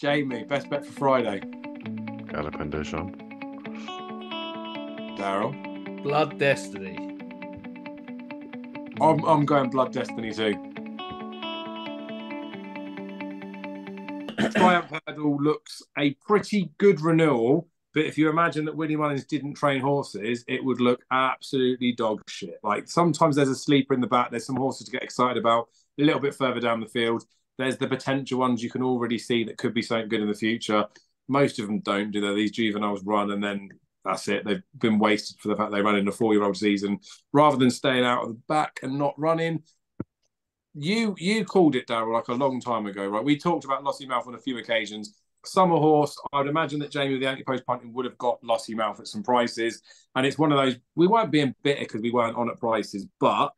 Jamie, best bet for Friday. Galopin Sean. Daryl. Blood Destiny. I'm going Blood Destiny too. Triumph Hurdle looks a pretty good renewal, but if you imagine that Willie Mullins didn't train horses, it would look absolutely dog shit. Like sometimes there's a sleeper in the back, there's some horses to get excited about a little bit further down the field. There's the potential ones you can already see that could be something good in the future. Most of them don't, do they? These juveniles run and then that's it. They've been wasted for the fact they run in a 4-year-old season rather than staying out of the back and not running. You called it, Daryl, like a long time ago, right? We talked about Lossiemouth on a few occasions. Summer horse, I would imagine that Jamie with the anti-post punting would have got Lossiemouth at some prices. And it's one of those, we weren't being bitter because we weren't on at prices, but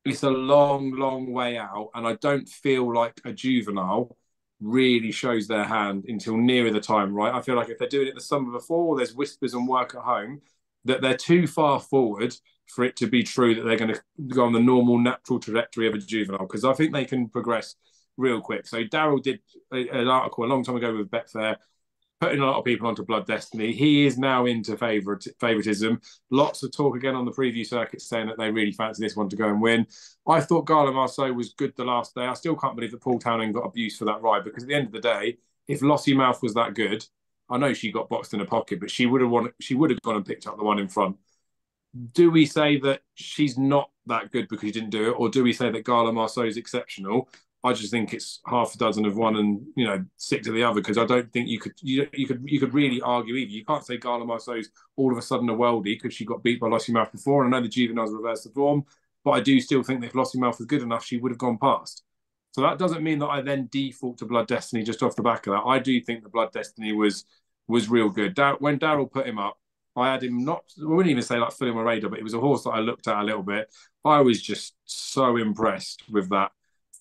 it's a long, long way out. And I don't feel like a juvenile really shows their hand until nearer the time, right? I feel like if they're doing it the summer before, there's whispers and work at home, that they're too far forward for it to be true that they're going to go on the normal, natural trajectory of a juvenile, because I think they can progress real quick. So Daryl did an article a long time ago with Betfair, putting a lot of people onto Blood Destiny. He is now into favouritism. Lots of talk again on the preview circuit saying that they really fancy this one to go and win. I thought Gala Marceau was good the last day. I still can't believe that Paul Townend got abused for that ride, because at the end of the day, if Lossiemouth was that good, I know she got boxed in a pocket, but she would have won. She would have gone and picked up the one in front. Do we say that she's not that good because she didn't do it, or do we say that Gala Marceau is exceptional? I just think it's half a dozen of one and 6 of the other, because I don't think you could really argue either. You can't say Gala Marceau's all of a sudden a worldie because she got beat by Lossiemouth before, and I know the juveniles reversed the form, but I do still think that if Lossiemouth was good enough, she would have gone past. So that doesn't mean that I then default to Blood Destiny just off the back of that. I do think the Blood Destiny was real good. When Daryl put him up, I had him not, I wouldn't even say like filling my radar, but it was a horse that I looked at a little bit. I was just so impressed with that.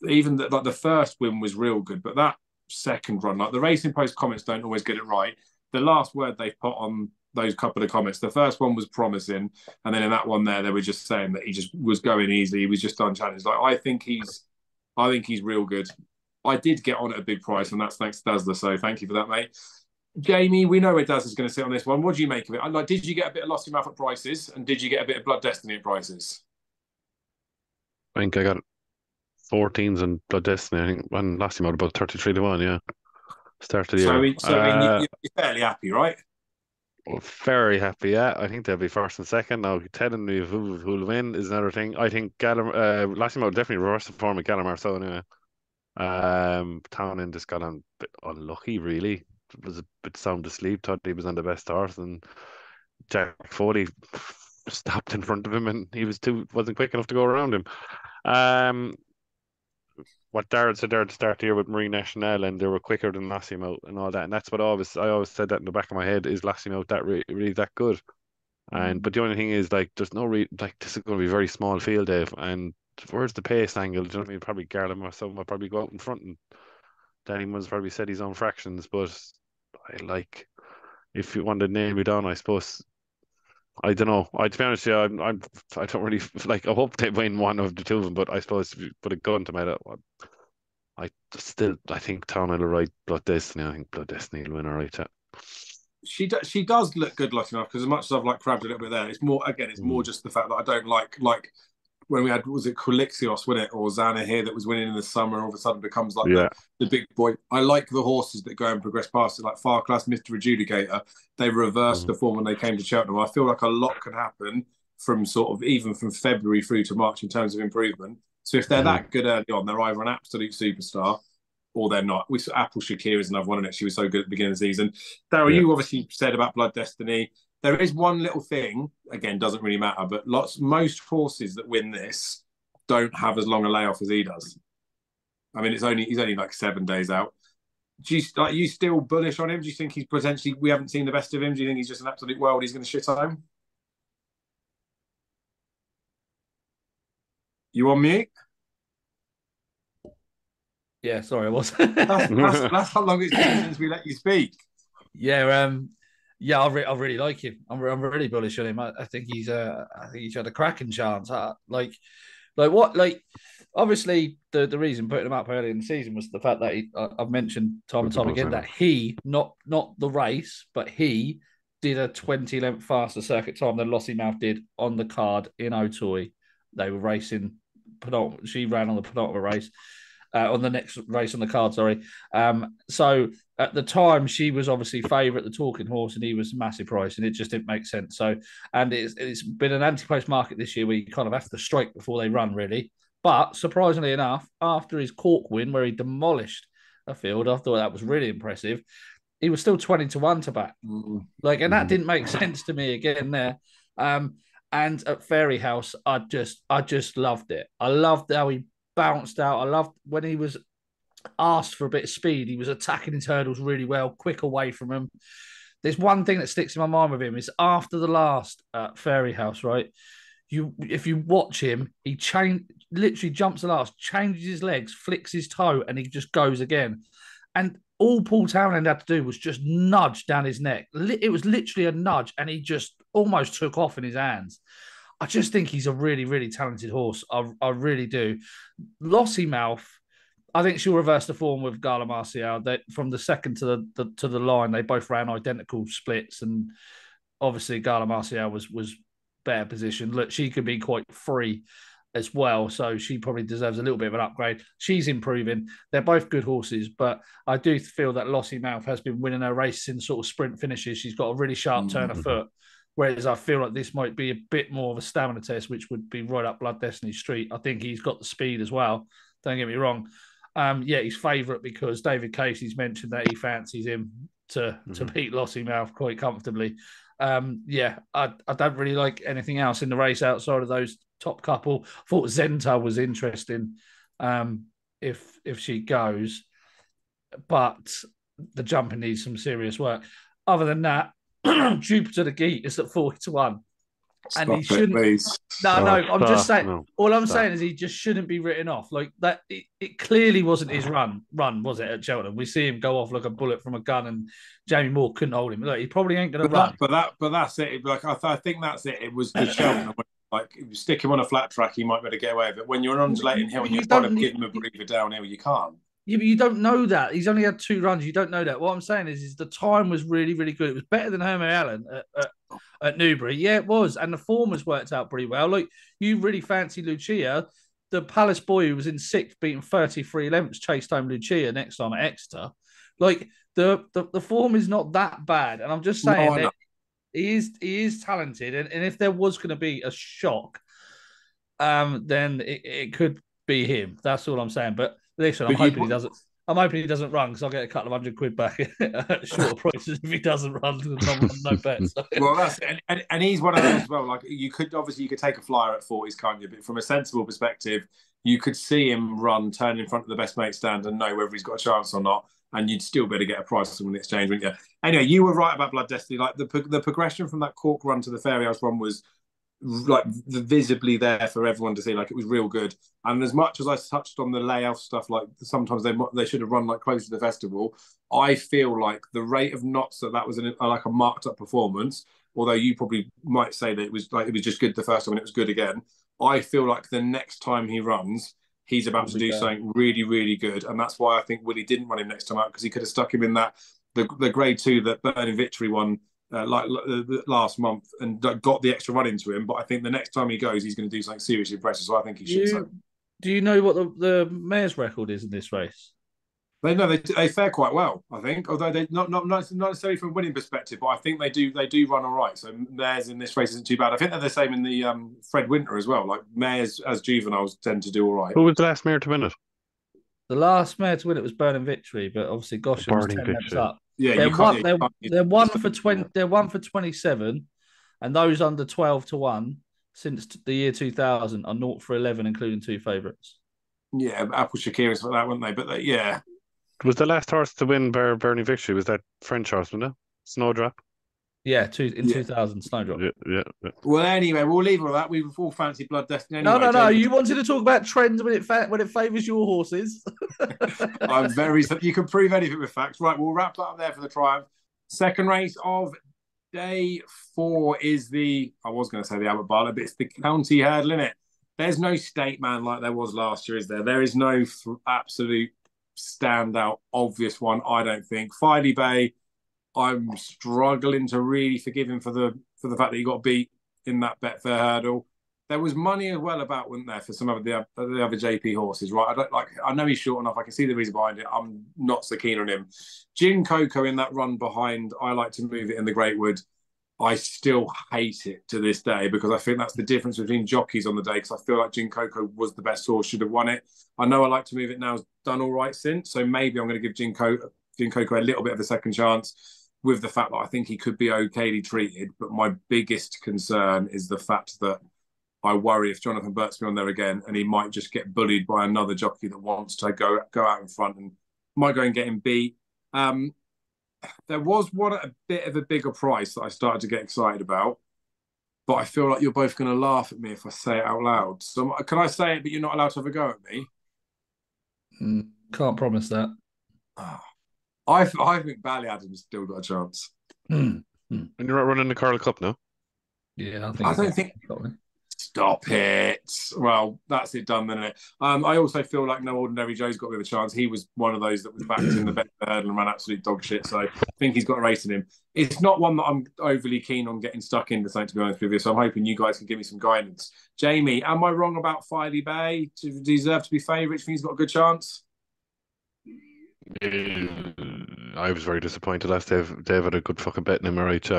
Even the first win was real good, but that second run, like the Racing Post comments don't always get it right. The last word they put on those couple of comments, the first one was promising, and then in that one there, they were just saying that he just was going easy. He was just unchallenged. Like I think he's real good. I did get on at a big price, and that's thanks to Dazzler. So thank you for that, mate. Jamie, we know where Dazzler's going to sit on this one. What do you make of it? Like, did you get a bit of Lossiemouth at prices, and did you get a bit of Blood Destiny at prices? I think I got 14s and Blood Destiny. I think when last time out about 33 to 1, yeah. Start of the year. You're fairly happy, right? Well, very happy, yeah. I think they'll be first and second. Now, telling me who'll win is another thing. I think last time out definitely reversed the form of Gala Marceau anyway. Townend just got on a bit unlucky, really. Was a bit sound asleep, thought he was on the best horse, and Jack Foley stopped in front of him and he wasn't quick enough to go around him. What Darren said there at the start of the year with Marie Nationale, and they were quicker than Lossiemouth and all that, and that's what I always said that in the back of my head, is Lossiemouth that really that good? But the only thing is, like, there's no this is going to be a very small field, Dave, and where's the pace angle? Do you know what I mean? Probably Garland or someone will probably go out in front, and Danny Munn's probably said his own fractions, but I like, if you want to nail me down, I suppose, I don't know. To be honest, yeah, I don't really like. I hope they win one of the two of them, but I suppose if you put a gun to my head, I think Town will ride Blood Destiny. I think Blood Destiny will win. All right, yeah. She does look good, looking enough, because as much as I've like crabbed a little bit there, it's more just the fact that I don't like when we had, was it Quilixios, wasn't it, or Zana here that was winning in the summer, all of a sudden becomes like the big boy. I like the horses that go and progress past it, like Far Class, Mr. Adjudicator. They reversed the form when they came to Cheltenham. I feel like a lot can happen from sort of even from February through to March in terms of improvement. So if they're that good early on, they're either an absolute superstar or they're not. We saw Apple Shakir is another one, and she was so good at the beginning of the season. Daryl, you obviously said about Blood Destiny. There is one little thing, again, doesn't really matter, but most horses that win this don't have as long a layoff as he does. I mean, he's only like 7 days out. Are you still bullish on him? Do you think he's potentially, we haven't seen the best of him? Do you think he's just an absolute world? He's going to shit home? You on mute? Yeah, sorry, I was. That's how long it's been since we let you speak. Yeah, I really like him. I'm really bullish on him. I think he's had a cracking chance. obviously the reason putting him up early in the season was the fact that I've mentioned time and time again that he not the race, but he did a 20 length faster circuit time than Lossiemouth did on the card in Otoy. They were racing. She ran on the penultimate race. On the next race on the card, sorry. So at the time, she was obviously favourite, the Talking Horse, and he was a massive price, and it just didn't make sense. So, and it's been an anti-post market this year where you kind of have to strike before they run, really. But surprisingly enough, after his Cork win, where he demolished a field, I thought that was really impressive. He was still 20-1 to back. Like, and that didn't make sense to me again there. And at Fairy House, I just loved it. I loved how he bounced out. I loved when he was asked for a bit of speed. He was attacking his hurdles really well, quick away from him. There's one thing that sticks in my mind with him is after the last Fairy House, right? If you watch him, he literally jumps the last, changes his legs, flicks his toe, and he just goes again. And all Paul Townend had to do was just nudge down his neck. It was literally a nudge, and he just almost took off in his hands. I just think he's a really, really talented horse. I really do. Lossiemouth, I think she'll reverse the form with Gala Marcial. From the second to the line, they both ran identical splits, and obviously Gala Marcial was better positioned. Look, she could be quite free as well, so she probably deserves a little bit of an upgrade. She's improving. They're both good horses, but I do feel that Lossiemouth has been winning her race in sort of sprint finishes. She's got a really sharp turn of foot. Whereas I feel like this might be a bit more of a stamina test, which would be right up Blood Destiny Street. I think he's got the speed as well. Don't get me wrong. Yeah, he's favourite because David Casey's mentioned that he fancies him to beat Lossiemouth quite comfortably. Yeah, I don't really like anything else in the race outside of those top couple. I thought Zenta was interesting if she goes, but the jumping needs some serious work. Other than that, Jupiter the Geet is at 40-1. And he shouldn't. No, I'm just saying. No, all I'm saying is he just shouldn't be written off. Like that, it clearly wasn't his run, was it, at Cheltenham? We see him go off like a bullet from a gun, and Jamie Moore couldn't hold him. Look, he probably ain't going to run. But that's it. Like I think that's it. It was the Cheltenham. Like if you stick him on a flat track, he might be able to get away with it. When you're an undulating hill and you're trying to give him a breather downhill, you can't. Yeah, but you don't know that. He's only had 2 runs. You don't know that. What I'm saying is the time was really, really good. It was better than Hermé Allen at Newbury. Yeah, it was. And the form has worked out pretty well. Like, you really fancy Lucia. The Palace boy who was in 6th, beating 33 lengths, chased home Lucia next time at Exeter. Like, the form is not that bad. And I'm just saying that he is talented. And if there was going to be a shock, then it could be him. That's all I'm saying. But listen, I'm hoping he doesn't. I'm hoping he doesn't run because I'll get a couple of £100 back at shorter prices if he doesn't run. No bets. Well, that's and he's one of those as well. Like you could take a flyer at 40s, can't you? But from a sensible perspective, you could see him run, turn in front of the best mate stand, and know whether he's got a chance or not. And you'd still better get a price on the exchange, wouldn't you? Anyway, you were right about Blood Destiny. Like the progression from that Cork run to the Fairy House run was like visibly there for everyone to see. Like it was real good. And as much as I touched on the layout stuff, like sometimes they should have run like close to the festival, I feel like the rate of knots that was like a marked up performance. Although you probably might say that it was just good the first time and it was good again. I feel like the next time he runs, he's about to do something really, really good. And that's why I think Willie didn't run him next time out, because he could have stuck him in that the grade 2 that Burning Victory won last month and got the extra run into him. But I think the next time he goes, he's going to do something seriously impressive. So I think he should. Do you know what the mayor's record is in this race? They fare quite well, I think. Although they not necessarily from a winning perspective, but I think they do run all right. So mares in this race isn't too bad. I think they're the same in the Fred Winter as well. Like mares as juveniles tend to do all right. Who was the last mare to win it? The last mare to win it was Burning Victory, but obviously Goshen was 10 lengths up. Yeah, they're one for 20. They're 1 for 27, and those under 12-1 since the year 2000 are 0 for 11, including 2 favourites. Yeah, Apple Shakira like that, weren't they? But yeah. Was the last horse to win Burning Victory? Was that French horse, wasn't it? Snowdrop. Yeah, 2000 Snowdrop. Yeah. Well, anyway, we'll leave all that. We've all fancied Blood Destiny. Anyway, no. You wanted to talk about trends when it favours your horses. I'm very. You can prove anything with facts, right? We'll wrap that up there for the Triumph. Second race of day 4 is the. I was going to say the Albert Bartlett, but it's the County Hurdle, isn't it? there's no state man like there was last year, is there? There is no absolute standout obvious one, I don't think. Filey Bay, I'm struggling to really forgive him for the fact that he got beat in that Betfair hurdle. There was money as well about, wasn't there, for some of the other JP horses, right? I know he's short enough. I can see the reason behind it. I'm not so keen on him. Gin Coco in that run behind, I like to move it in the Greatwood. I still hate it to this day because I think that's the difference between jockeys on the day, because I feel like Gin Coco was the best horse, should have won it. I know I like to move it now, has done all right since, so maybe I'm going to give Gin Coco a little bit of a second chance, with the fact that I think he could be okayly treated. But my biggest concern is the fact that I worry if Jonathan Burt's on there again, and he might just get bullied by another jockey that wants to go out in front and might go and get him beat. There was one at a bit of a bigger price that I started to get excited about, but I feel like you're both going to laugh at me if I say it out loud. So can I say it, but you're not allowed to have a go at me? Can't promise that. I think Bally Adams still got a chance. And you're not running the Carl Cup now? Yeah, I don't think. Stop it. Well, that's it done, isn't it? I also feel like No Ordinary Joe's got a bit of a chance. He was one of those that was backed in the bet hurdle and ran absolute dog shit. So I think he's got a race in him. It's not one that I'm overly keen on getting stuck into, to be honest with you. So I'm hoping you guys can give me some guidance. Jamie, am I wrong about Filey Bay? Do you deserve to be favourite? Do you think he's got a good chance? I was very disappointed last day. Dave had a good fucking bet in him, right?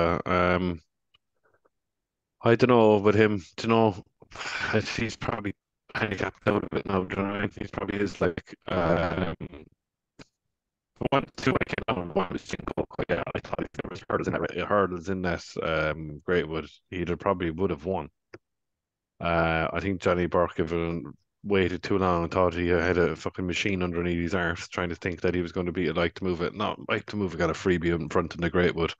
I don't know with him. Do you know, he's probably handicapped out a bit now. Do you know what I mean? He's probably is like one, two. I came down. One was Jingle. Yeah, I thought if there was hurdles in that Greatwood, he probably would have won. I think Johnny Burke waited too long and thought he had a fucking machine underneath his arse, trying to think that he was going to beat Like to Move It. No, Like to Move It got a freebie in front of the Greatwood.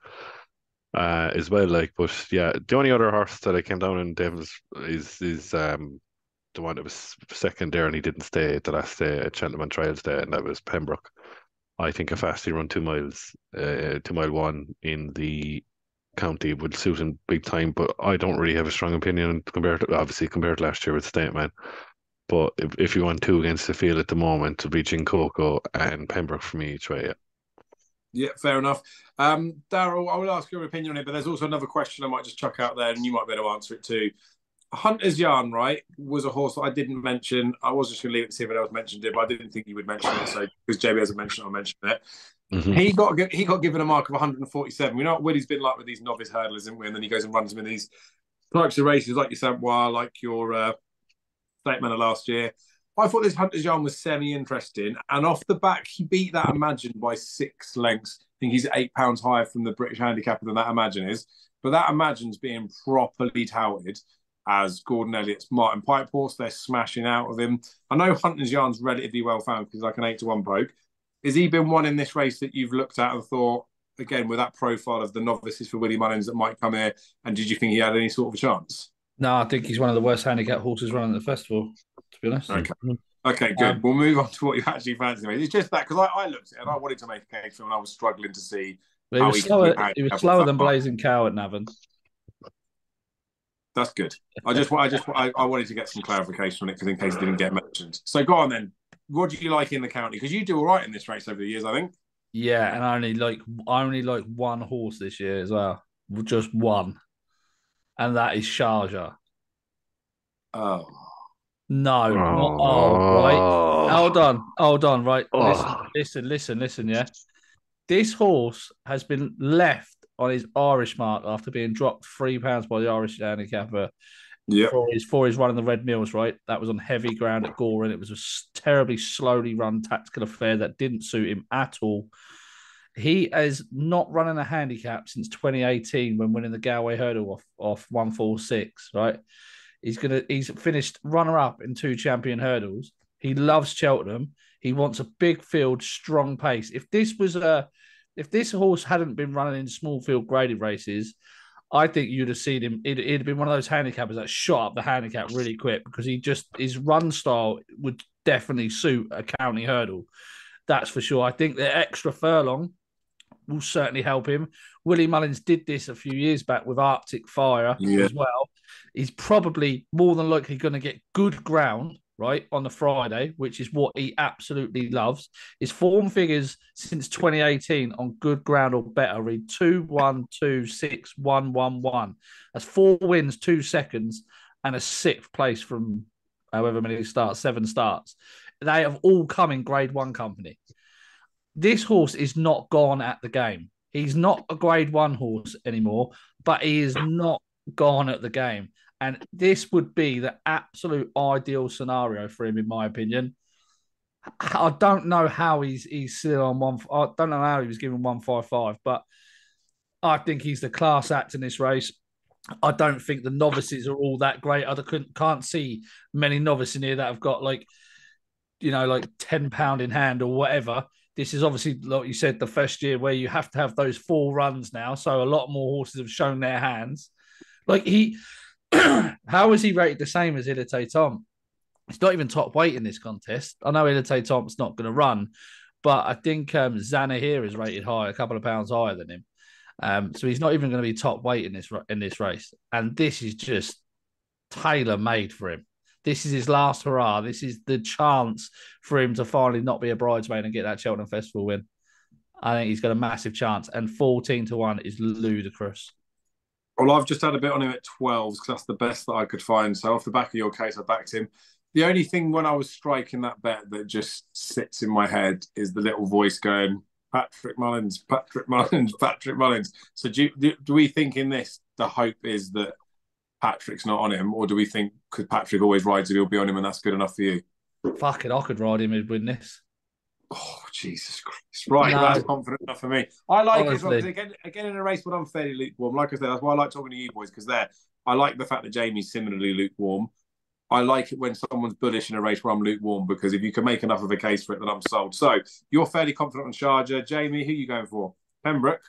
As well, like, but yeah, the only other horse that I came down in Devils is the one that was second there and he didn't stay at the last day at Cheltenham Trials Day, and that was Pembroke. I think a fasty run 2 miles, 2 mile one in the county would suit him big time, but I don't really have a strong opinion compared to last year with State Man. But if you want 2 against the field at the moment, to be Gin Coco and Pembroke for me each way, yeah. Yeah, fair enough. Daryl, I will ask your opinion on it, but there's also another question I might just chuck out there, and you might be able to answer it too. Hunter's Yarn, right, was a horse that I didn't mention. I was just going to leave it to see if anyone else mentioned it, but I didn't think you would mention it. So because JB hasn't mentioned it, I'll mention it. Mm-hmm. He got given a mark of 147. You know what Willie's been like with these novice hurdlers, isn't we? And then he goes and runs them in these types of races, like your Saint-Ouen, like your State Manor last year. I thought this Hunter's Yarn was semi-interesting, and off the back, he beat that Imagine by 6 lengths. I think he's £8 higher from the British handicapper than that Imagine is. But that Imagine's being properly touted as Gordon Elliott's Martin Pipe horse. They're smashing out of him. I know Hunter's Yarn's relatively well found because he's like an 8-1 poke. Has he been one in this race that you've looked at and thought, again, with that profile of the novices for Willie Mullins that might come here, and did you think he had any sort of a chance? No, I think he's one of the worst handicap horses running at the festival, to be honest. Okay, good. We'll move on to what you actually fancy. It's just that, because I looked at it and I wanted to make a case for him and I was struggling to see how he was slower than Blazing Cow at Navan. That's good. I wanted to get some clarification on it because in case it didn't get mentioned. So go on then. What do you like in the county? Because you do all right in this race over the years, I think. Yeah, and I only like one horse this year as well. Just one. And that is Sharjah. Oh. No, not right. Hold on, right. Listen, yeah. This horse has been left on his Irish mark after being dropped £3 by the Irish handicapper for his run in the Red Mills, right? That was on heavy ground at Gore, and it was a terribly slowly run tactical affair that didn't suit him at all. He has not running a handicap since 2018 when winning the Galway Hurdle off 146, right? He's finished runner-up in 2 champion hurdles. He loves Cheltenham. He wants a big field, strong pace. If this horse hadn't been running in small field graded races, I think you'd have seen him. It'd have been one of those handicappers that shot up the handicap really quick because his run style would definitely suit a county hurdle. That's for sure. I think the extra furlong will certainly help him. Willie Mullins did this a few years back with Arctic Fire as well. He's probably more than likely going to get good ground, right, on the Friday, which is what he absolutely loves. His form figures since 2018 on good ground or better read 2-1, 2-6, 1-1-1. That's 4 wins, 2 seconds, and a 6th place from however many starts, 7 starts. They have all come in Grade 1 company. This horse is not gone at the game. He's not a Grade 1 horse anymore, but he is not gone at the game. And this would be the absolute ideal scenario for him, in my opinion. I don't know how he's still on one. I don't know how he was given 155, but I think he's the class act in this race. I don't think the novices are all that great. I can't see many novices in here that have got like £10 in hand or whatever. This is obviously, like you said, the first year where you have to have those 4 runs now. So a lot more horses have shown their hands. Like how is he rated the same as Ilite Tom? He's not even top weight in this contest. I know Ilite Tom's not going to run, but I think Zana here is rated high, a couple of pounds higher than him. So he's not even going to be top weight in this race. And this is just tailor-made for him. This is his last hurrah. This is the chance for him to finally not be a bridesmaid and get that Cheltenham Festival win. I think he's got a massive chance. And 14-1 is ludicrous. Well, I've just had a bit on him at 12 because that's the best that I could find. So off the back of your case, I backed him. The only thing when I was striking that bet that just sits in my head is the little voice going, Patrick Mullins, Patrick Mullins, Patrick Mullins. So do we think in this, the hope is that Patrick's not on him, or do we think because Patrick always rides him, he'll be on him and that's good enough for you? Fuck it, I could ride him and win this. Oh, Jesus Christ. Right, no, that's confident enough for me. I like it as well, because again, in a race where I'm fairly lukewarm, like I said, that's why I like talking to you boys, because I like the fact that Jamie's similarly lukewarm. I like it when someone's bullish in a race where I'm lukewarm, because if you can make enough of a case for it, then I'm sold. So you're fairly confident on Sharjah. Jamie, who are you going for? Pembroke?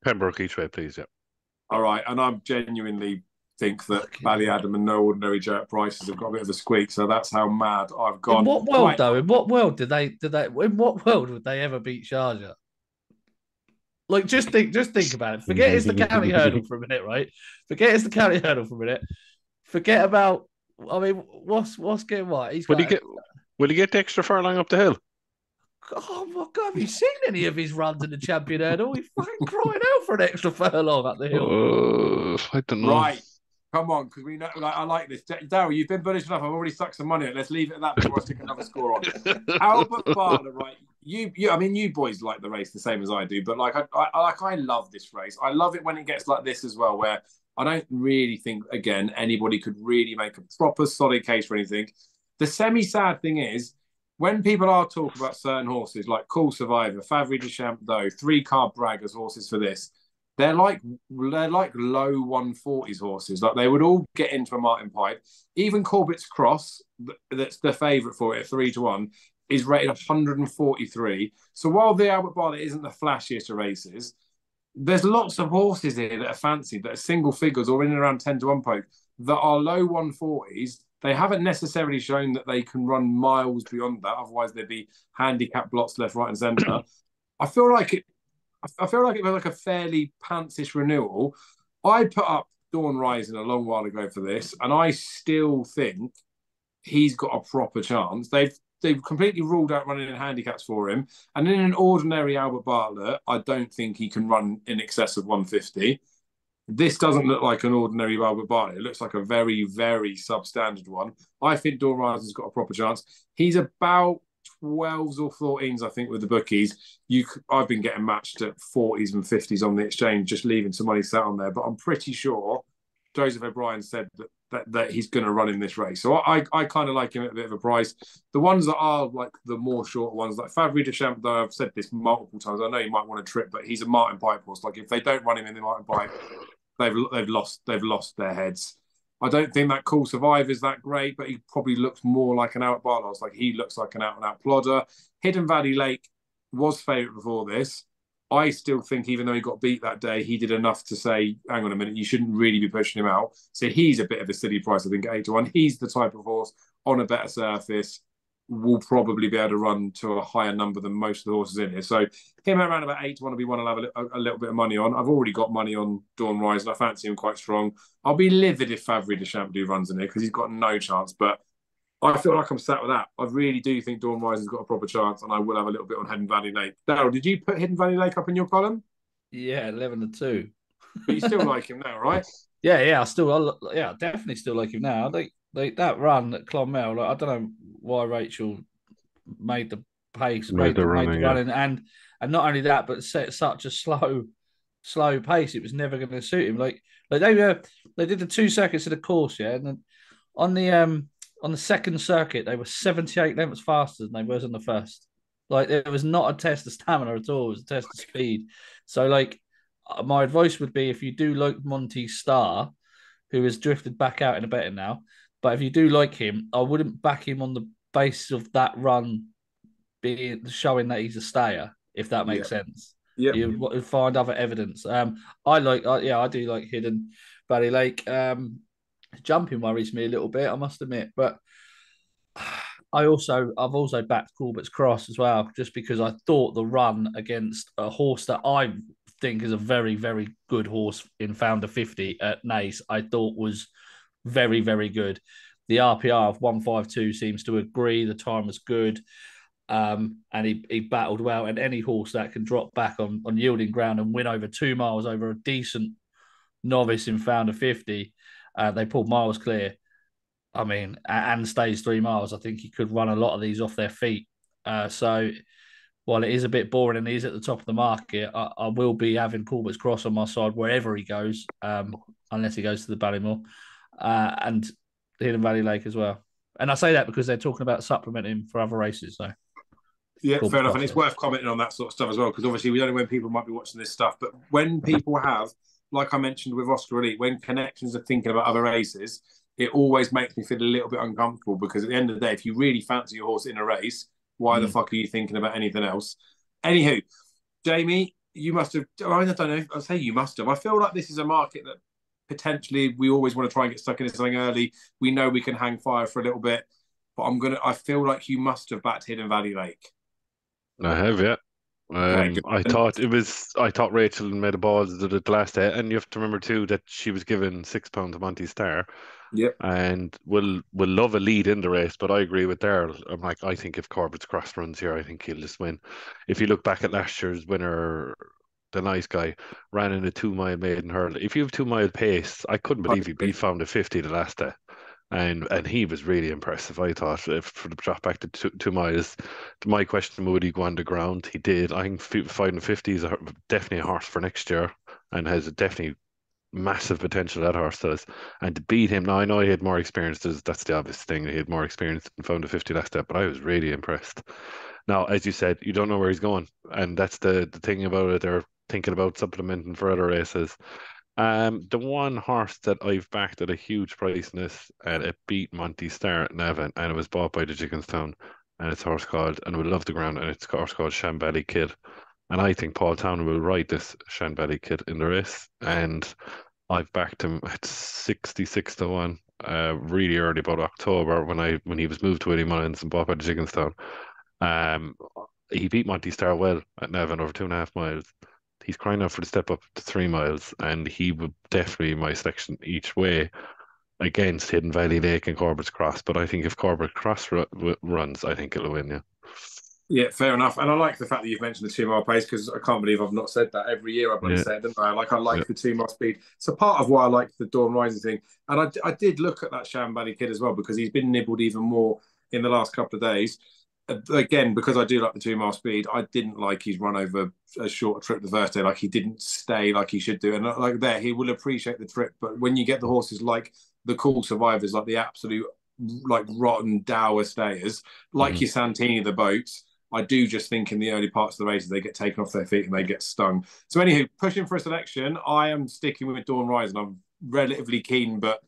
Pembroke each way, please, yeah. All right, and I'm genuinely think that Ballyadam and No Ordinary Jerk prices have got a bit of a squeak, so that's how mad I've gone. In what world, though? In what world did they? In what world would they ever beat Sharjah? Like, just think about it. Forget it's the county hurdle for a minute, right? Forget it's the county hurdle for a minute. Forget about. I mean, what's getting what? Will he get the extra furlong up the hill? Oh my God, have you seen any of his runs in the champion hurdle? He's fucking crying out for an extra furlong up the hill. I don't know. Right. Come on, because we know. Like, I like this. Daryl, you've been bullish enough. I've already sucked some money. Let's leave it at that before I stick another score on. Albert Bartlett, right? I mean, you boys like the race the same as I do, but I love this race. I love it when it gets like this as well, where I don't really think again anybody could really make a proper solid case for anything. The semi-sad thing is when people are talking about certain horses like Cool Survivor, Favre de Champdou, 3-Card Braggers horses for this. They're like low 140s horses. Like they would all get into a Martin Pipe. Even Corbett's Cross, that's the favourite for it at 3-1, is rated 143. So while the Albert Bartlett isn't the flashiest of races, there's lots of horses here that are fancied, that are single figures or in and around 10-1 poke, that are low 140s. They haven't necessarily shown that they can run miles beyond that. Otherwise, there'd be handicap blots left, right, and centre. I feel like it was like a fairly pantsish renewal. I put up Dawn Rising a long while ago for this, and I still think he's got a proper chance. They've completely ruled out running in handicaps for him. And in an ordinary Albert Bartlett, I don't think he can run in excess of 150. This doesn't look like an ordinary Albert Bartlett. It looks like a very, very substandard one. I think Dawn Rising's got a proper chance. He's about 12s or 14s, I think, with the bookies. I've been getting matched at 40s and 50s on the exchange, just leaving some money sat on there. But I'm pretty sure Joseph O'Brien said that he's going to run in this race. So I kind of like him at a bit of a price. The ones that are like the more short ones, like Favre de Champdou, I've said this multiple times. I know you might want to trip, but he's a Martin Pipe horse. Like if they don't run him in the Martin Pipe, they've lost their heads. I don't think that Cool Survivor is that great, but he probably looks more like an Albert Bartlett. Like he looks like an out-and-out plodder. Hidden Valley Lake was favourite before this. I still think, even though he got beat that day, he did enough to say, hang on a minute, you shouldn't really be pushing him out. So he's a bit of a silly price, I think, at 8-1. He's the type of horse on a better surface. will probably be able to run to a higher number than most of the horses in here. So him around about 8 to 1 will be one I'll have a little bit of money on. I've already got money on Dawn Rise, and I fancy him quite strong. I'll be livid if Favre de Champdou runs in here because he's got no chance. But I feel like I'm sat with that. I really do think Dawn Rise has got a proper chance, and I will have a little bit on Hidden Valley Lake. Daryl, did you put Hidden Valley Lake up in your column? Yeah, 11-2. But you still like him now, right? Yeah, I definitely still like him now. Like that run at Clonmel, I don't know why Rachel made the pace, made the running, and not only that, but set such a slow pace. It was never going to suit him. Like they did the 2 circuits of the course, yeah, and then on the second circuit they were 78 lengths faster than they was on the first. Like it was not a test of stamina at all; it was a test of speed. So like my advice would be if you do like Monty Starr, who has drifted back out in a betting now, but if you do like him, I wouldn't back him on the basis of that run being showing that he's a stayer, if that makes sense. Yeah. You find other evidence. I do like Hidden Valley Lake. Jumping worries me a little bit, I must admit, but I've also backed Corbett's Cross as well, just because I thought the run against a horse that I think is a very, very good horse in Founder 50 at Naas, I thought was very, very good. The RPR of 152 seems to agree. The time was good. And he battled well. And any horse that can drop back on yielding ground and win over 2 miles over a decent novice in Founder 50, they pulled miles clear. I mean, and stays 3 miles. I think he could run a lot of these off their feet. So while it is a bit boring and he's at the top of the market, I will be having Corbett's Cross on my side wherever he goes, unless he goes to the Ballymore, and the Hidden Valley Lake as well. And I say that because they're talking about supplementing for other races. So yeah, fair enough. And it's worth commenting on that sort of stuff as well, because obviously we don't know when people might be watching this stuff, but when people have, like I mentioned with Oscar Elite, when connections are thinking about other races, it always makes me feel a little bit uncomfortable, because at the end of the day, if you really fancy your horse in a race, why the fuck are you thinking about anything else? Anywho, Jamie, you must have, I don't know, I'll say you must have. I feel like this is a market that potentially we always want to try and get stuck into something early. We know we can hang fire for a little bit, but I feel like you must have backed Hidden Valley Lake. I have, yeah. I thought Rachel made a balls did it the last day, and you have to remember too that she was given £6 to Monty Starr. Yep. And will love a lead in the race, but I agree with Daryl. I'm like, I think if Corbett's Cross runs here, I think he'll just win. If you look back at last year's winner, the nice guy ran in a 2 mile maiden hurdle. If you have 2 mile pace, I couldn't believe he beat Founder 50 the last day. And he was really impressive, I thought, for the drop back to 2 miles. My question, would he go on the ground? He did. I think Founder 50 is definitely a horse for next year and has definitely massive potential, that horse does. And to beat him, now I know he had more experience, that's the obvious thing, he had more experience than Founder 50 last step, but I was really impressed. Now, as you said, you don't know where he's going, and that's the thing about it. They're thinking about supplementing for other races. The one horse that I've backed at a huge price in this, and it beat Monty Starr at Navan, and it was bought by the Chickenstown, and it's a horse called, and we love the ground, and it's a horse called Shambally Kid. And I think Paul Town will ride this Shambally Kid in the race, and I've backed him at 66 to 1, really early, about October, when he was moved to Willie Mullins and bought by the Chickenstown. He beat Monty Starr well at Navan over 2.5 miles. He's crying out for the step up to 3 miles, and he would definitely be my selection each way against Hidden Valley Lake and Corbett's Cross. But I think if Corbett's Cross runs, I think it'll win, yeah. Yeah, fair enough. And I like the fact that you've mentioned the 2 mile pace, because I can't believe I've not said that every year. I bloody say it, don't I? I like the 2 mile speed. So part of why I like the Dawn Rising thing. And I did look at that Shambally Kid as well, because he's been nibbled even more in the last couple of days. Again, because I do like the 2 mile speed, I didn't like his run over a short trip the first day. Like, he didn't stay like he should do. And like there, he will appreciate the trip. But when you get the horses like the cool survivors, like the absolute like rotten dour stayers, like your Santini, the boats, I do just think in the early parts of the races, they get taken off their feet and they get stung. So anywho, pushing for a selection, I am sticking with Dawn Rising. I'm relatively keen, but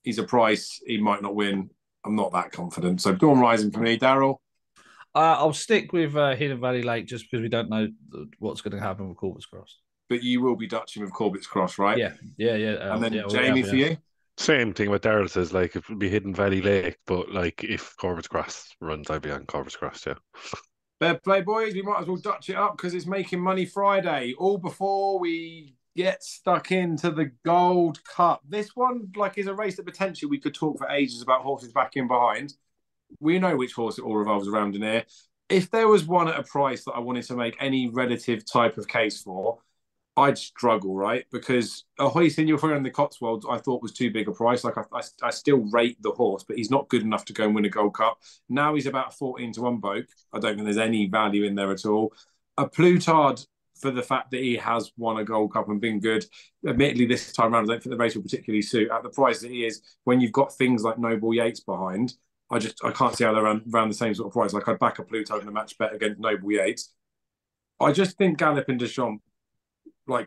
he's a price. He might not win. I'm not that confident. So Dawn Rising for me. Daryl? I'll stick with Hidden Valley Lake, just because we don't know what's going to happen with Corbett's Cross. But you will be Dutching with Corbett's Cross, right? Yeah. And then Jamie, for you? Same thing with Darrell says, like, it would be Hidden Valley Lake, but like if Corvus Cross runs, I'd be on Corvus Cross, yeah. Fair play, boys. We might as well Dutch it up because it's Making Money Friday. All before we get stuck into the Gold Cup. This one, like, is a race that potentially we could talk for ages about horses back in behind. We know which horse it all revolves around in here. If there was one at a price that I wanted to make any relative type of case for, I'd struggle, right? Because a Hoist in your friend in the Cotswolds, I thought was too big a price. Like I still rate the horse, but he's not good enough to go and win a Gold Cup. Now he's about 14 to 1 boat. I don't think there's any value in there at all. A Plutard for the fact that he has won a Gold Cup and been good. Admittedly, this time around, I don't think the race will particularly suit at the price that he is. When you've got things like Noble Yates behind, I can't see how they're around the same sort of price. Like I'd back a Plutard in a match bet against Noble Yates. I just think Galloping Deschamps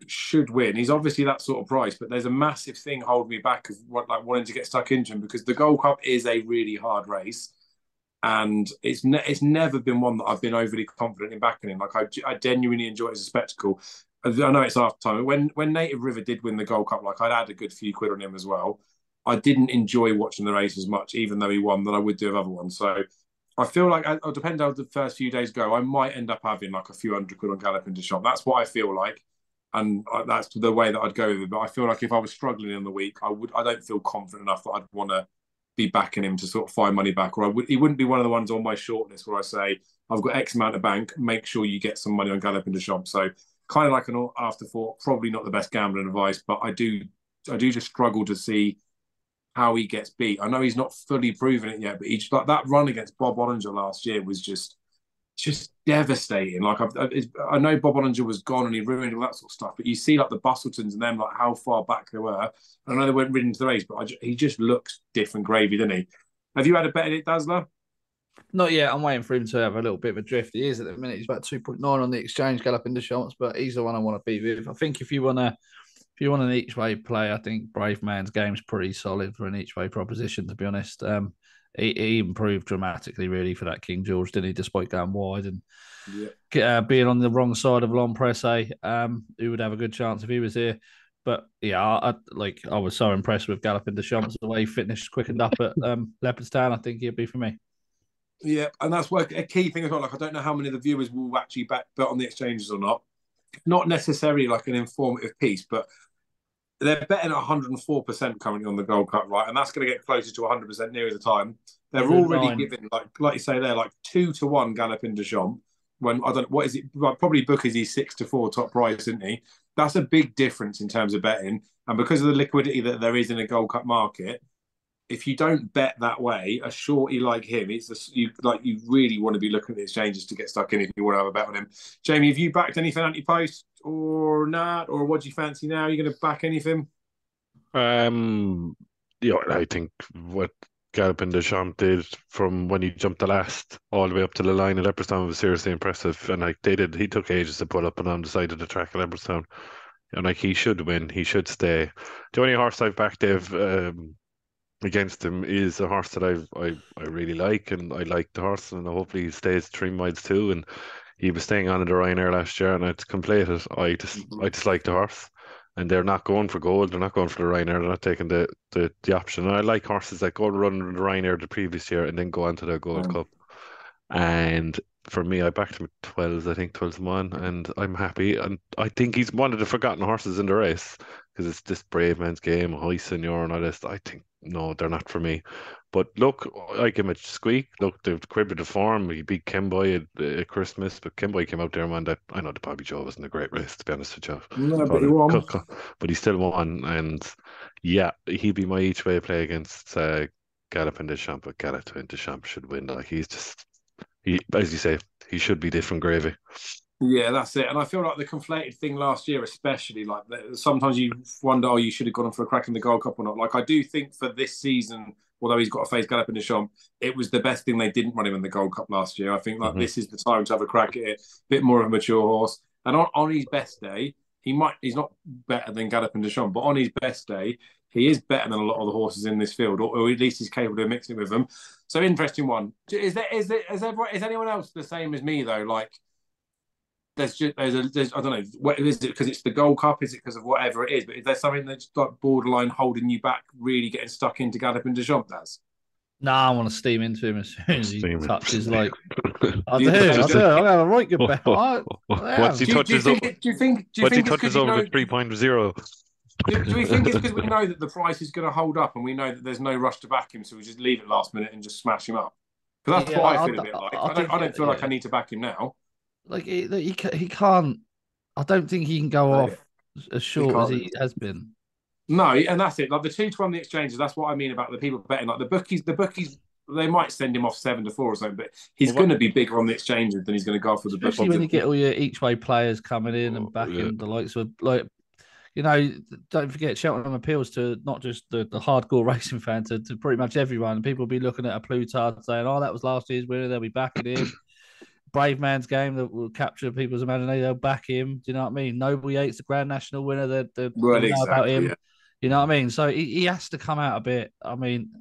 should win. He's obviously that sort of price, but there's a massive thing holding me back of wanting to get stuck into him because the Gold Cup is a really hard race, and it's never been one that I've been overly confident in backing him. Like I genuinely enjoy it as a spectacle. I know it's after time. When Native River did win the Gold Cup, like I'd had a good few quid on him as well. I didn't enjoy watching the race as much, even though he won, than I would do of other ones. So I feel like it'll depend how the first few days go. I might end up having like a few hundred quid on Galloping Deschamps. That's what I feel like. And that's the way that I'd go with it. But I feel like if I was struggling in the week, I don't feel confident enough that I'd want to be backing him to sort of find money back. Or he wouldn't be one of the ones on my shortlist where I say, I've got X amount of bank, make sure you get some money on Galloping Deschamps. So kind of like an afterthought, probably not the best gambling advice, but I do just struggle to see how he gets beat. I know he's not fully proven it yet, but like that run against Bob Ollinger last year was just devastating. Like I know Bob Ollinger was gone and he ruined all that sort of stuff, but you see like the Bustletons and them, like how far back they were. I know they weren't ridden into the race, but he just looks different gravy, doesn't he? Have you had a bet in it, Dazzler? Not yet. I'm waiting for him to have a little bit of a drift. He is at the minute. He's about 2.9 on the exchange Galloping Deschamps, but he's the one I want to beat with. I think if you want an each way play, I think Brave Man's game's pretty solid for an each way proposition. To be honest, he improved dramatically really for that King George, didn't he? Despite going wide and being on the wrong side of Long Presse, who would have a good chance if he was here. But yeah, I was so impressed with Galloping Deschamps the way he finished quickened up at Leopardstown. I think he'd be for me. Yeah, and that's where a key thing as well. Like I don't know how many of the viewers will actually bet on the exchanges or not. Not necessarily like an informative piece, but they're betting at 104% currently on the Gold Cup, right? And that's going to get closer to 100% nearer the time. They're already giving, like you say, they're like 2 to 1 Galloping Deschamps. When I don't know, what is it? Probably Booker's he's 6 to 4 top price, isn't he? That's a big difference in terms of betting. And because of the liquidity that there is in a Gold Cup market, if you don't bet that way, a shorty like him, you really want to be looking at the exchanges to get stuck in if you want to have a bet on him. Jamie, have you backed anything anti-post or not? Or what do you fancy now? Are you going to back anything? I think what Galloping Deschamps did from when he jumped the last all the way up to the line at Leopardstown was seriously impressive. And he took ages to pull up and on the side of the track at Leopardstown. And he should win. He should stay. The only horse I've backed, Dave, against him is a horse that I really like, and I like the horse, and hopefully he stays 3 miles too. And he was staying on in the Ryanair last year, and it's completed. I just like the horse, and they're not going for gold. They're not going for the Ryanair. They're not taking the option. And I like horses that go run the Ryanair the previous year and then go on to the Gold Cup. And for me, I backed him at 12s, I think 12 to 1, and I'm happy. And I think he's one of the forgotten horses in the race because it's this Brave Man's Game, High Senior, and all this. I think, no, they're not for me. But look, I give him a squeak. Look, they've quivered the form. He beat Kimboy at Christmas, but Kimboy came out there and won that. I know the Bobby Joe wasn't a great race, to be honest with you. No, but he won. But he still won. And yeah, he'd be my each way play against Galloping Deschamps, but Galloping Deschamps should win. Like as you say, he should be different gravy. Yeah, that's it. And I feel like the conflated thing last year, especially, like sometimes you wonder, you should have gone on for a crack in the Gold Cup or not. Like I do think for this season, although he's got to face Galloping Deschamps, it was the best thing they didn't run him in the Gold Cup last year. I think this is the time to have a crack at it. A bit more of a mature horse. And on his best day, he's not better than Galloping Deschamps, but on his best day, he is better than a lot of the horses in this field, or at least he's capable of mixing it with them. So interesting one. Is anyone else the same as me though? Like there's I don't know, what is it because it's the Gold Cup? Is it because of whatever it is? But is there something that's like borderline holding you back, really getting stuck into Galloping Deschamps? Nah, I want to steam into him as soon as he touches. Like, I Do do. you- I do. I'm having a right good bet. Once he touches do you think it's because over the 3.0. Do we think it's because we know that the price is going to hold up and we know that there's no rush to back him, so we just leave it last minute and just smash him up? Because that's what I feel a bit like. I don't feel like I need to back him now. Like he can't. I don't think he can go off as short as he has been. No, and that's it. Like the 2-1 the exchanges, that's what I mean about the people betting. Like the bookies, they might send him off 7-4 or something, but he's going to be bigger on the exchanges than he's going to go for the bookies. Especially when you get all your each way players coming in and backing the likes of don't forget Cheltenham appeals to not just the hardcore racing fan, to pretty much everyone. People will be looking at a Plutard saying, "Oh, that was last year's winner." They'll be backing him. Brave Man's Game that will capture people's imagination. They'll back him. Do you know what I mean? Noble Yates, the Grand National winner. They'll know about him. Yeah. You know what I mean? So he has to come out a bit. I mean,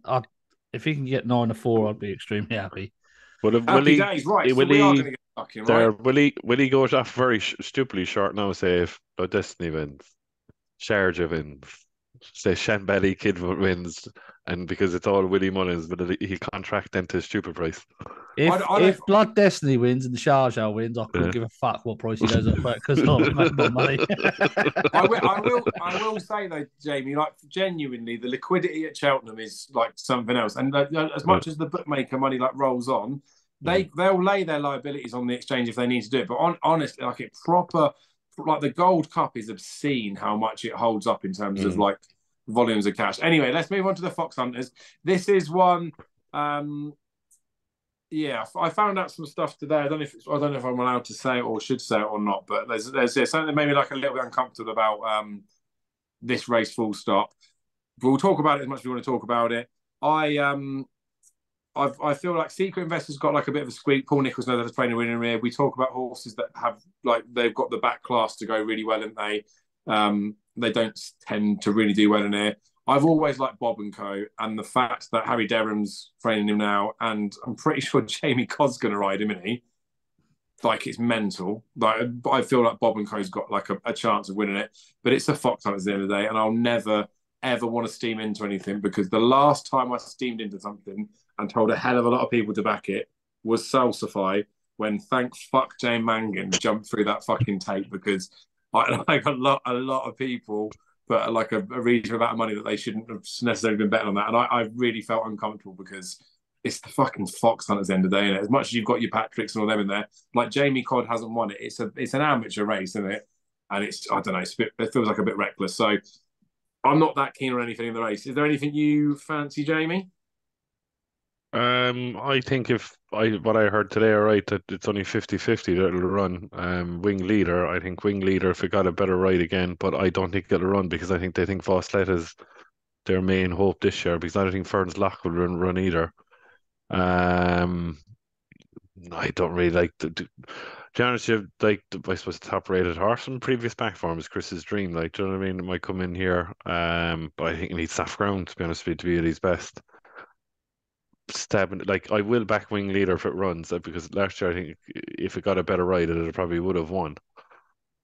if he can get 9-4, I'd be extremely happy. But we are going to get stuck in, right? Will he go off very stupidly short now? Say if Destiny wins, Sharjah wins, say Shanbelly Kid wins, and because it's all Willie Mullins, but he contract then to a stupid price. If Blood Destiny wins and the Sharjah wins, I couldn't give a fuck what price he goes up for because I'll make more money. I will say though, Jamie, like genuinely, the liquidity at Cheltenham is like something else. And as much as the bookmaker money like rolls on, they'll lay their liabilities on the exchange if they need to do it. But honestly, like it proper, like the Gold Cup is obscene how much it holds up in terms of like volumes of cash. Anyway, let's move on to the Fox Hunters. This is one. Yeah, I found out some stuff today. I don't know if I'm allowed to say it or should say it or not, but there's something that made me like a little bit uncomfortable about this race. Full stop. But we'll talk about it as much as we want to talk about it. I feel like Secret Investors got like a bit of a squeak. Paul Nicholls knows how to train a winner here. We talk about horses that have like they've got the back class to go really well, and they don't tend to really do well in here. I've always liked Bob and Co. And the fact that Harry Derham's training him now, and I'm pretty sure Jamie Codd's going to ride him, isn't he? Like, it's mental. Like, I feel like Bob and Co.'s got like a chance of winning it. But it's a Fox Hunt at the end of the day, and I'll never, ever want to steam into anything because the last time I steamed into something and told a hell of a lot of people to back it was Salsify when, thank fuck, Jane Mangan jumped through that fucking tape because like a lot of people but like a reasonable amount of money that they shouldn't have necessarily been betting on that. And I really felt uncomfortable because it's the fucking Fox Hunt at the end of the day, isn't it? As much as you've got your Patricks and all them in there, like Jamie Codd hasn't won it. It's an amateur race, isn't it? And it's, I don't know, it feels like a bit reckless. So I'm not that keen on anything in the race. Is there anything you fancy, Jamie? I think what I heard today, all right, that it's only 50-50 that it'll run. Wing Leader, I think Wing Leader if it got a better ride again, but I don't think it'll run because I think they think FOXHUNTERS is their main hope this year because I don't think Ferns Lock will run either. I don't really like the honestly, like I suppose the top rated horse from previous back form is Chris's Dream. Like, do you know what I mean? It might come in here, but I think it needs soft ground to be honest with you to be at his best. Stabbing like I will back Wing Leader if it runs because last year I think if it got a better ride it probably would have won,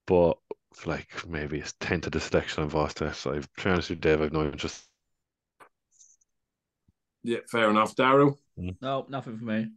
but like maybe it's 10 to the selection of FOXHUNTERS. I've to be honest with you, Dave, I've no interest. Yeah, fair enough. Daryl? No, nothing for me.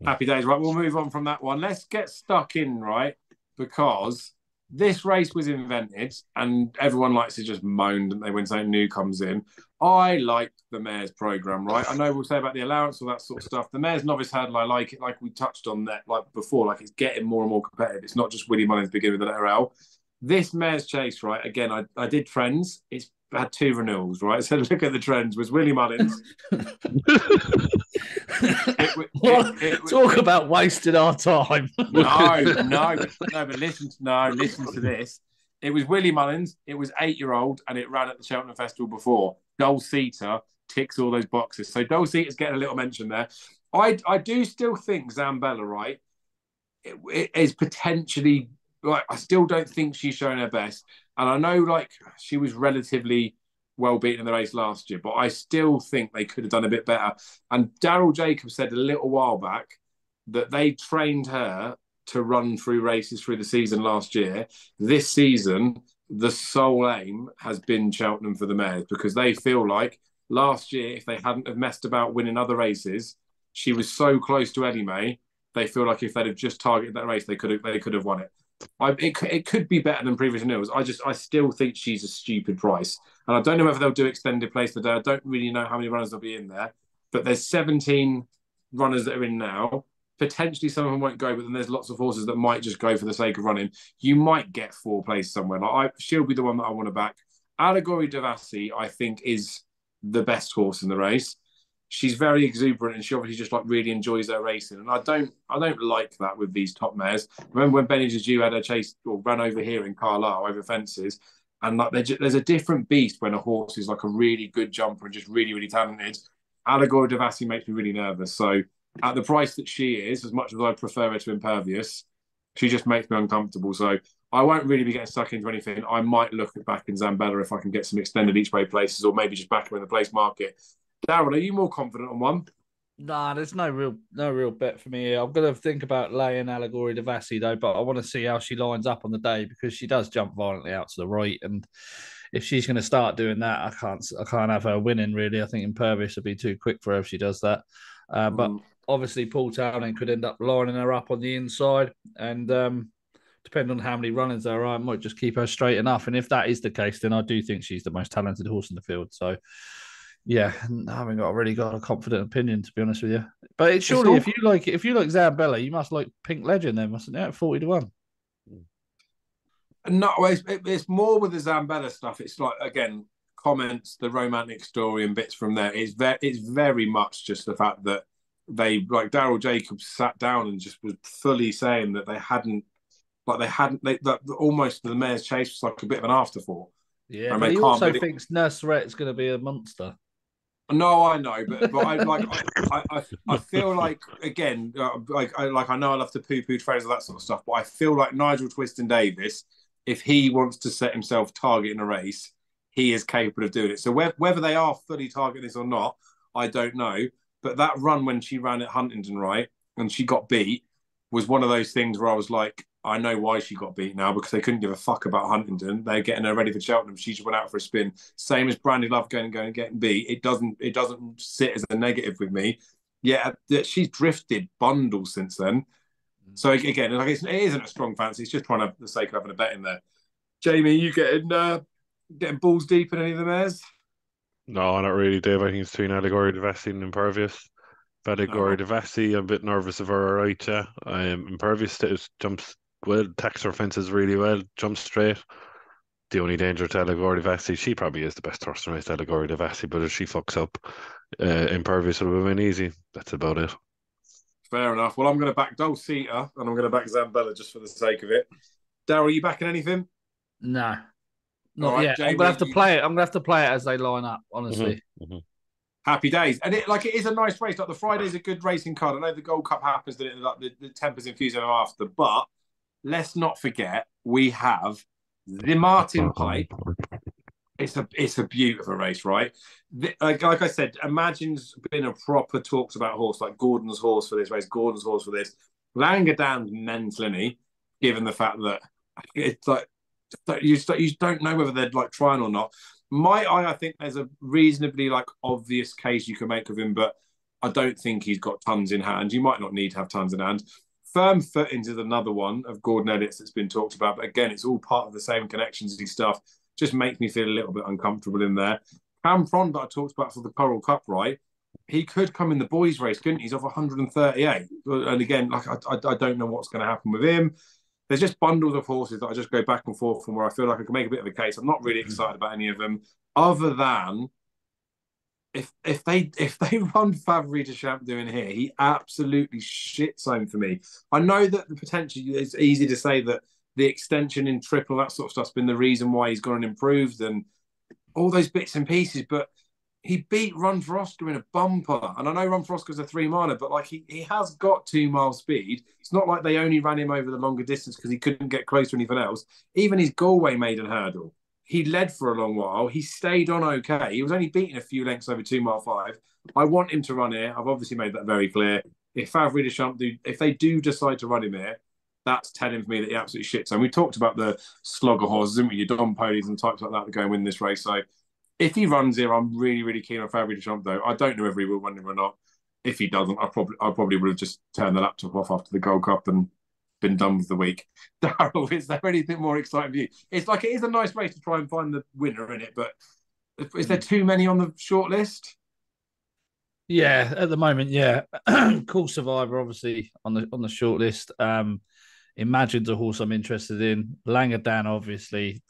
Happy days. Right, we'll move on from that one. Let's get stuck in, right? Because this race was invented and everyone likes to just moan when something new comes in. I like the Mayor's programme, right? I know we'll say about the allowance, all that sort of stuff. The Mayor's Novice Hurdle, I like it. Like we touched on that like before, like it's getting more and more competitive. It's not just Willie Mullins beginning with the letter L. This Mayor's Chase, right? Again, I did trends. It's had 2 renewals, right? So look at the trends. Was Willie Mullins. Talk about wasting our time. But listen to this. It was Willie Mullins. It was 8-year-old, and it ran at the Cheltenham Festival before. Dulceta ticks all those boxes. So Dulceta's getting a little mention there. I do still think Zambella, right, it is potentially like I still don't think she's shown her best. And I know like she was relatively well beaten in the race last year, but I still think they could have done a bit better. And Daryl Jacobs said a little while back that they trained her to run through races through the season last year. This season, the sole aim has been Cheltenham for the mares because they feel like last year, if they hadn't have messed about winning other races, she was so close to Ellie May. They feel like if they'd have just targeted that race, they could have won it. It could be better than previous renewals. I still think she's a stupid price, and I don't know whether they'll do extended place today. I don't really know how many runners there'll be in there, but there's 17 runners that are in now. Potentially some of them won't go, but then there's lots of horses that might just go for the sake of running. You might get 4 places somewhere. She'll be the one that I want to back. Allegory Devassi, I think, is the best horse in the race. She's very exuberant and she obviously just like really enjoys her racing. And I don't like that with these top mares. Remember when Benny Juju had a chase or ran over here in Carlisle over fences, and like there's a different beast when a horse is like a really good jumper and just really, really talented. Allegory Devassi makes me really nervous. So at the price that she is, as much as I prefer her to Impervious, she just makes me uncomfortable. So I won't really be getting stuck into anything. I might look at back in Zambella if I can get some extended each way places, or maybe just back her in the place market. Darren, are you more confident on one? Nah, there's no real bet for me here. I'm going to think about laying Allegory Devassi though, but I want to see how she lines up on the day because she does jump violently out to the right, and if she's going to start doing that, I can't have her winning really. I think Impervious would be too quick for her if she does that. But obviously, Paul Townend could end up lining her up on the inside, and depending on how many runners there are, I might just keep her straight enough. And if that is the case, then I do think she's the most talented horse in the field. So. Yeah, I haven't really got a confident opinion, to be honest with you. But it's surely, if you like Zambella, you must like Pink Legend then, mustn't you? At 40-1. No, it's more with the Zambella stuff. It's like, again, comments, the romantic story and bits from there. It's very much just the fact that they, like Daryl Jacobs sat down and just was fully saying that almost the mare's chase was like a bit of an afterthought. Yeah, but he also thinks Nurseret's going to be a monster. No, I know, but I feel like, again, I know I love to poo-poo trainers and that sort of stuff, but I feel like Nigel Twiston-Davies, if he wants to set himself target in a race, he is capable of doing it. So whether they are fully targeting this or not, I don't know. But that run when she ran at Huntingdon, right, and she got beat, was one of those things where I was like, I know why she got beat now, because they couldn't give a fuck about Huntingdon. They're getting her ready for Cheltenham. She just went out for a spin. Same as Brandy Love going and getting beat. It doesn't sit as a negative with me. Yeah, she's drifted bundles since then. So again, it isn't a strong fancy. It's just trying to have the sake of having a bet in there. Jamie, you getting balls deep in any of the mares? No, not really, Dave. I think it's between Allegory Devassi and Impervious. Allegory Devassi, I'm a bit nervous of her, right? Yeah. Impervious jumps well, attacks her fences really well, jumps straight. The only danger to Allegory Devassi, she probably is the best horse in race, Allegory Devassi, but if she fucks up, Impervious will win easy. That's about it. Fair enough. Well, I'm going to back Dulcita and I'm going to back Zambella just for the sake of it. Darryl, are you backing anything? No, not yet. Jamie, I'm going to have to play it. I'm going to have to play it as they line up, honestly. Mm-hmm. Happy days. And it is a nice race. Like the Friday's a good racing card. I know the Gold Cup happens, that the tempers infuse them after, but let's not forget we have the Martin Pipe. It's a beautiful race, right? Like I said, Imagine's been a proper talks about horse, like Gordon's horse for this race, Gordon's horse for this. Langadan's mental, isn't he? Given the fact that it's like you don't know whether they're like trying or not. I think there's a reasonably like obvious case you can make of him, but I don't think he's got tons in hand. You might not need to have tons in hand. Firm Footings is another one of Gordon Edits that's been talked about, but again, it's all part of the same connections-y stuff. Just makes me feel a little bit uncomfortable in there. Cam Prond that I talked about for the Coral Cup, right? He could come in the boys' race, couldn't he? He's off 138. And again, like I don't know what's going to happen with him. There's just bundles of horses that I just go back and forth from where I feel like I can make a bit of a case. I'm not really excited about any of them, other than if they run Favre de Champ doing here, he absolutely shits home for me. I know that the potential, it's easy to say that the extension in triple, that sort of stuff's been the reason why he's gone and improved and all those bits and pieces, but he beat Run for Oscar in a bumper. And I know Run for Oscar's a 3-miler, but like he has got 2-mile speed. It's not like they only ran him over the longer distance because he couldn't get close to anything else. Even his Galway maiden hurdle, he led for a long while. He stayed on okay. He was only beaten a few lengths over 2 mile 5. I want him to run here. I've obviously made that very clear. If Favre de Champ if they do decide to run him here, that's telling me that he absolutely shits. And we talked about the slogger horses, didn't we? Your Don Podies and types like that that go and win this race. So if he runs here, I'm really, really keen on Fabry Deschamps, though. I don't know if he will win him or not. If he doesn't, I probably would have just turned the laptop off after the Gold Cup and been done with the week. Daryl, is there anything more exciting for you? It's like, it is a nice race to try and find the winner in it, but is there too many on the short list? Yeah, at the moment, yeah. Cool Survivor, obviously on the short list. Imagine's a horse I'm interested in. Langadan, obviously.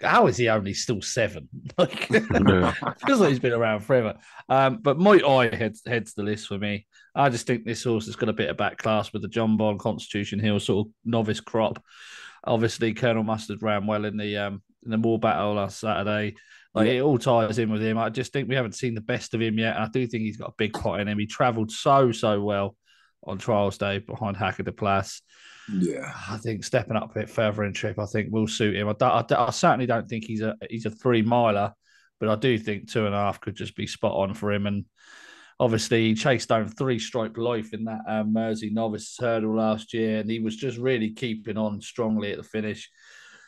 How is he only still 7? Like, feels like he's been around forever. But Muay Thai heads the list for me. I just think this horse has got a bit of back class with the John Bond Constitution Hill sort of novice crop. Obviously, Colonel Mustard ran well in the Moor Battle last Saturday. Like, it all ties in with him. I just think we haven't seen the best of him yet. And I do think he's got a big pot in him. He travelled so well on trials day behind Hacker de Place. Yeah, I think stepping up a bit further in trip, I think will suit him. I certainly don't think he's a 3-miler, but I do think 2.5 could just be spot on for him. And obviously, he chased down 3-stroke life in that Mersey novice hurdle last year, and he was just really keeping on strongly at the finish.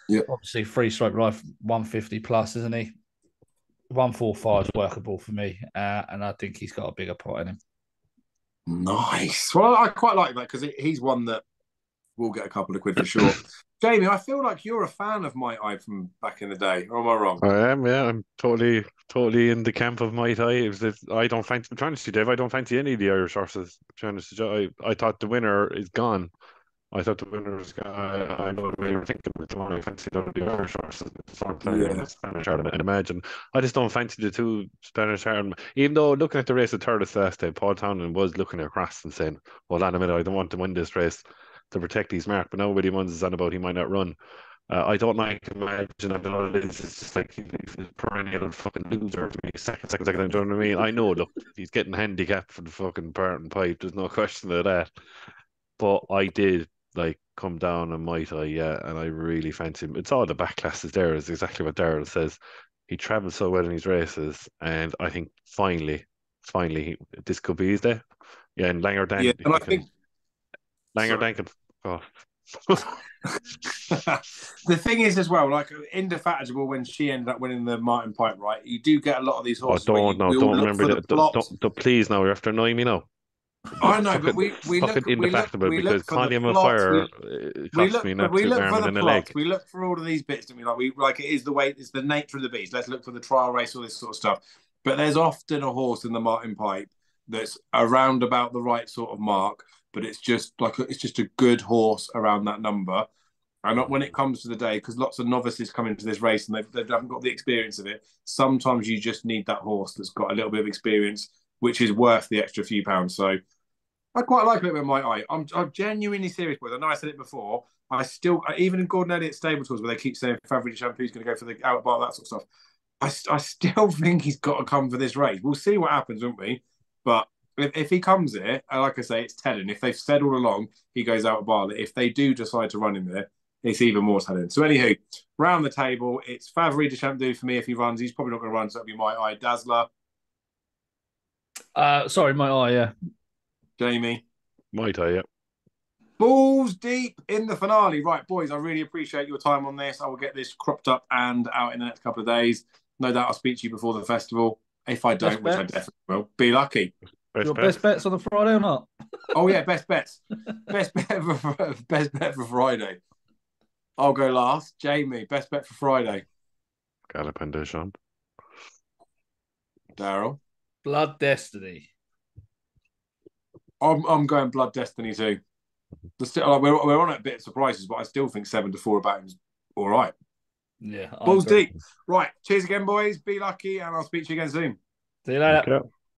Yeah, obviously 3-stroke life 150 plus, isn't he? 145 is workable for me, and I think he's got a bigger pot in him. Nice. Well, I quite like that because he's one that will get a couple of quid for sure. Jamie, I feel like you're a fan of Muay Thai from back in the day, or am I wrong? I am, yeah. I'm totally in the camp of Muay Thai. I don't fancy, I'm trying to see, Dave, I don't fancy any of the Irish horses. I thought the winner is gone. I thought the winner was gone. I know what you were thinking with the one. I fancy the Irish horses, the Spanish Ireland, and Imagine. I just don't fancy the 2 Spanish Ireland. Even though looking at the race at Thurles last day, Paul Townend was looking across and saying, "Hold on a minute, I don't want to win this race to protect his mark." But now Willie Muns is on about he might not run. I don't like Imagine. I don't know what it is. It's just like he's a perennial fucking loser to me. Second. Do you know what I mean? I know, look, he's getting handicapped for the fucking part and pipe. There's no question of that. But I did come down on Muay Thai, yeah, and I really fancy him. It's all the back classes there, is exactly what Darrell says. He travels so well in his races, and I think finally, this could be his day. Yeah, and Langerdan. Yeah, and I think Langerdan can. Oh. The thing is as well, like Indefatigable, when she ended up winning the Martin Pipe, right? You do get a lot of these horses. Don't remember that. Please, now you're after annoying me now. I know, but we look Indefatigable because calling him a fire cost me not to arm and a leg. We look for all of these bits, don't we? Like it is the way, it's the nature of the beast. Let's look for the trial race, all this sort of stuff. But there's often a horse in the Martin Pipe that's around about the right sort of mark, but it's just a good horse around that number. And not when it comes to the day, because lots of novices come into this race and they haven't got the experience of it. Sometimes you just need that horse that's got a little bit of experience, which is worth the extra few pounds. So I quite like a little bit of Muay Thai. I'm genuinely serious with it. I know I said it before. Even in Gordon Elliott stable tours where they keep saying Fabry Deschamps is going to go for the out bar, that sort of stuff. I still think he's got to come for this race. We'll see what happens, won't we? But if he comes here, like I say, it's telling. If they've said all along he goes out of Bartlett, if they do decide to run him there, it's even more telling. So anywho, round the table, it's Fabry Deschamps for me if he runs. He's probably not going to run, so it'll be Muay Thai. Dazzler. Sorry, Muay Thai, yeah. Jamie. Muay Thai, yeah. Balls deep in the finale. Right, boys, I really appreciate your time on this. I will get this cropped up and out in the next couple of days. No doubt I'll speak to you before the festival. If I don't, which I definitely will, be lucky. Best bets on the Friday or not? Oh, yeah, best bets. best bet for Friday. I'll go last. Jamie, best bet for Friday. Galopin Deschamps. Daryl. Blood Destiny. I'm going Blood Destiny too. We're on a bit of surprises, but I still think 7-4 about him's all right. Yeah. Balls deep. Right. Cheers again, boys. Be lucky, and I'll speak to you again soon. See you later. Okay.